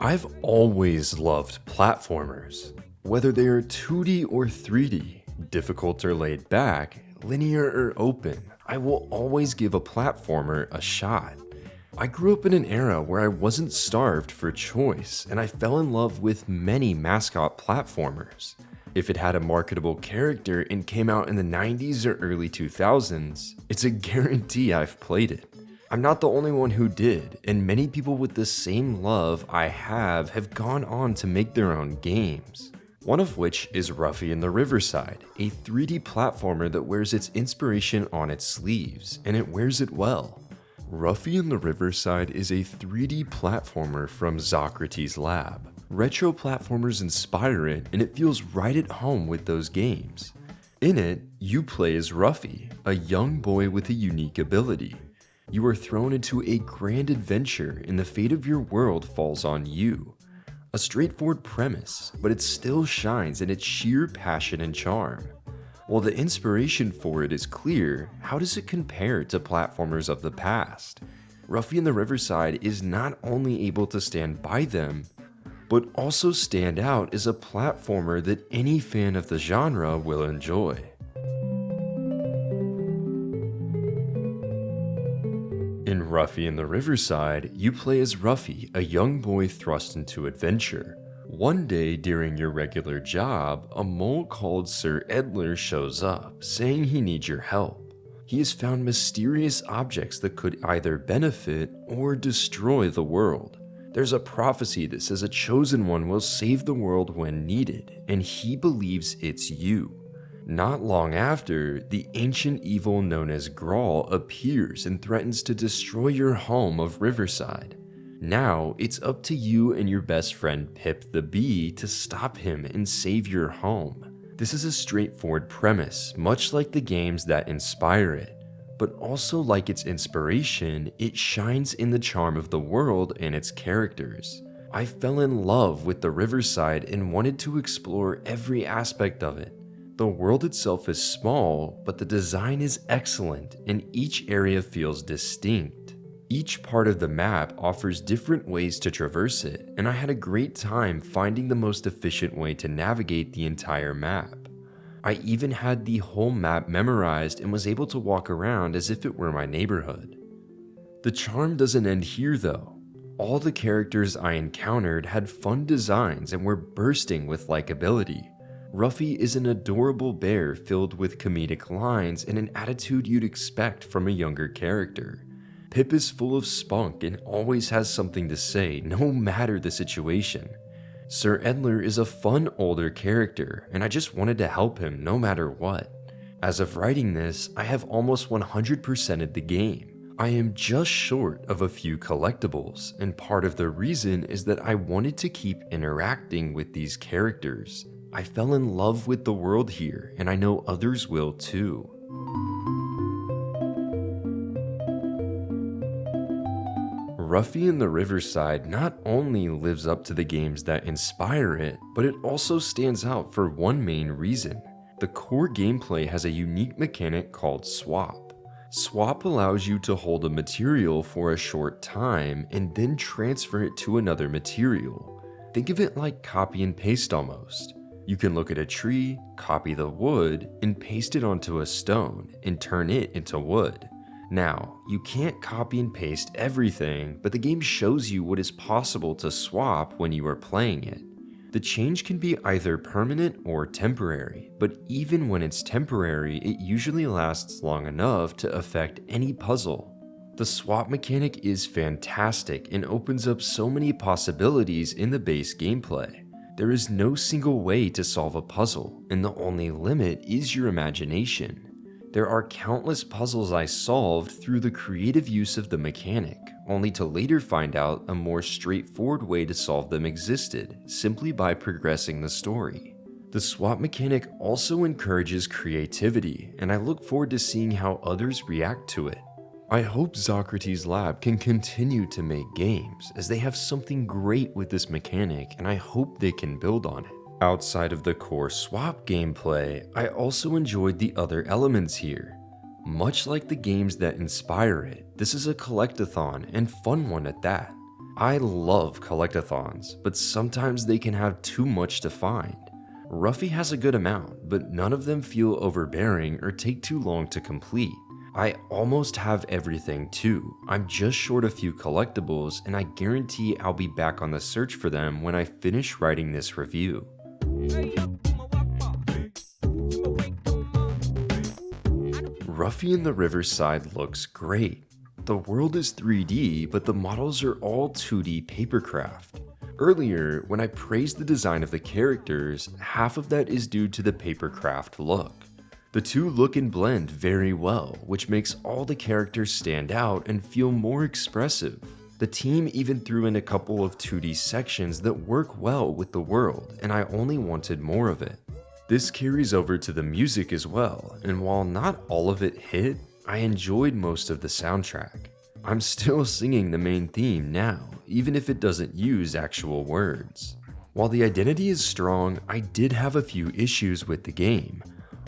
I've always loved platformers. Whether they are 2D or 3D, difficult or laid back, linear or open, I will always give a platformer a shot. I grew up in an era where I wasn't starved for choice, and I fell in love with many mascot platformers. If it had a marketable character and came out in the 90s or early 2000s, it's a guarantee I've played it. I'm not the only one who did, and many people with the same love I have gone on to make their own games. One of which is Ruffy in the Riverside, a 3D platformer that wears its inspiration on its sleeves, and it wears it well. Ruffy in the Riverside is a 3D platformer from Zockrates Lab. Retro platformers inspire it, and it feels right at home with those games. In it, you play as Ruffy, a young boy with a unique ability. You are thrown into a grand adventure, and the fate of your world falls on you. A straightforward premise, but it still shines in its sheer passion and charm. While the inspiration for it is clear, how does it compare to platformers of the past? Ruffy in the Riverside is not only able to stand by them, but also stand out as a platformer that any fan of the genre will enjoy. In Ruffy in the Riverside, you play as Ruffy, a young boy thrust into adventure. One day during your regular job, a mole called Sir Edler shows up, saying he needs your help. He has found mysterious objects that could either benefit or destroy the world. There's a prophecy that says a chosen one will save the world when needed, and he believes it's you. Not long after, the ancient evil known as Grawl appears and threatens to destroy your home of Riverside. Now, it's up to you and your best friend Pip the Bee to stop him and save your home. This is a straightforward premise, much like the games that inspire it. But also like its inspiration, it shines in the charm of the world and its characters. I fell in love with the Riverside and wanted to explore every aspect of it. The world itself is small, but the design is excellent and each area feels distinct. Each part of the map offers different ways to traverse it, and I had a great time finding the most efficient way to navigate the entire map. I even had the whole map memorized and was able to walk around as if it were my neighborhood. The charm doesn't end here though. All the characters I encountered had fun designs and were bursting with likability. Ruffy is an adorable bear filled with comedic lines and an attitude you'd expect from a younger character. Pip is full of spunk and always has something to say, no matter the situation. Sir Edler is a fun older character, and I just wanted to help him no matter what. As of writing this, I have almost 100%ed the game. I am just short of a few collectibles, and part of the reason is that I wanted to keep interacting with these characters. I fell in love with the world here, and I know others will too. Ruffy in the Riverside not only lives up to the games that inspire it, but it also stands out for one main reason. The core gameplay has a unique mechanic called swap. Swap allows you to hold a material for a short time and then transfer it to another material. Think of it like copy and paste almost. You can look at a tree, copy the wood, and paste it onto a stone and turn it into wood. Now, you can't copy and paste everything, but the game shows you what is possible to swap when you are playing it. The change can be either permanent or temporary, but even when it's temporary, it usually lasts long enough to affect any puzzle. The swap mechanic is fantastic and opens up so many possibilities in the base gameplay. There is no single way to solve a puzzle, and the only limit is your imagination. There are countless puzzles I solved through the creative use of the mechanic, only to later find out a more straightforward way to solve them existed, simply by progressing the story. The swap mechanic also encourages creativity, and I look forward to seeing how others react to it. I hope Zockrates Lab can continue to make games, as they have something great with this mechanic, and I hope they can build on it. Outside of the core swap gameplay, I also enjoyed the other elements here. Much like the games that inspire it, this is a collectathon and fun one at that. I love collectathons, but sometimes they can have too much to find. Ruffy has a good amount, but none of them feel overbearing or take too long to complete. I almost have everything too. I'm just short a few collectibles, and I guarantee I'll be back on the search for them when I finish writing this review. Ruffy in the Riverside looks great. The world is 3D, but the models are all 2D papercraft. Earlier, when I praised the design of the characters, half of that is due to the papercraft look. The two look and blend very well, which makes all the characters stand out and feel more expressive. The team even threw in a couple of 2D sections that work well with the world, and I only wanted more of it. This carries over to the music as well, and while not all of it hit, I enjoyed most of the soundtrack. I'm still singing the main theme now, even if it doesn't use actual words. While the identity is strong, I did have a few issues with the game.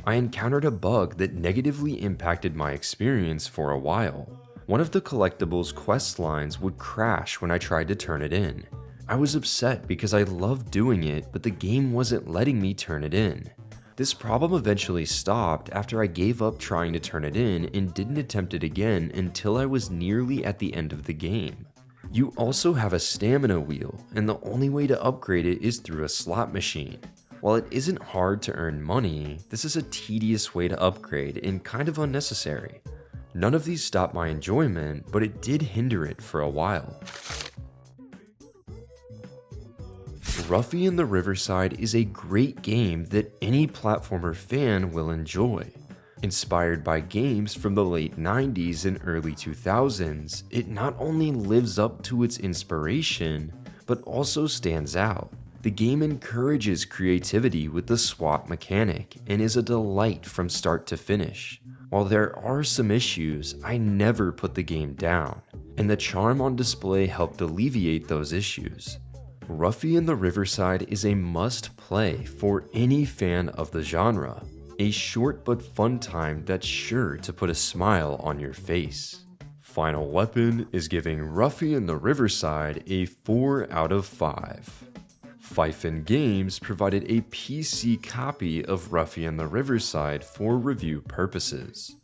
I encountered a bug that negatively impacted my experience for a while. One of the collectibles quest lines would crash when I tried to turn it in. I was upset because I loved doing it, but the game wasn't letting me turn it in. This problem eventually stopped after I gave up trying to turn it in and didn't attempt it again until I was nearly at the end of the game. You also have a stamina wheel, and the only way to upgrade it is through a slot machine. While it isn't hard to earn money, this is a tedious way to upgrade and kind of unnecessary. None of these stopped my enjoyment, but it did hinder it for a while. Ruffy in the Riverside is a great game that any platformer fan will enjoy. Inspired by games from the late 90s and early 2000s, it not only lives up to its inspiration, but also stands out. The game encourages creativity with the swap mechanic and is a delight from start to finish. While there are some issues, I never put the game down, and the charm on display helped alleviate those issues. Ruffy in the Riverside is a must-play for any fan of the genre, a short but fun time that's sure to put a smile on your face. Final Weapon is giving Ruffy in the Riverside a 4 out of 5. Fifen Games provided a PC copy of Ruffy in the Riverside for review purposes.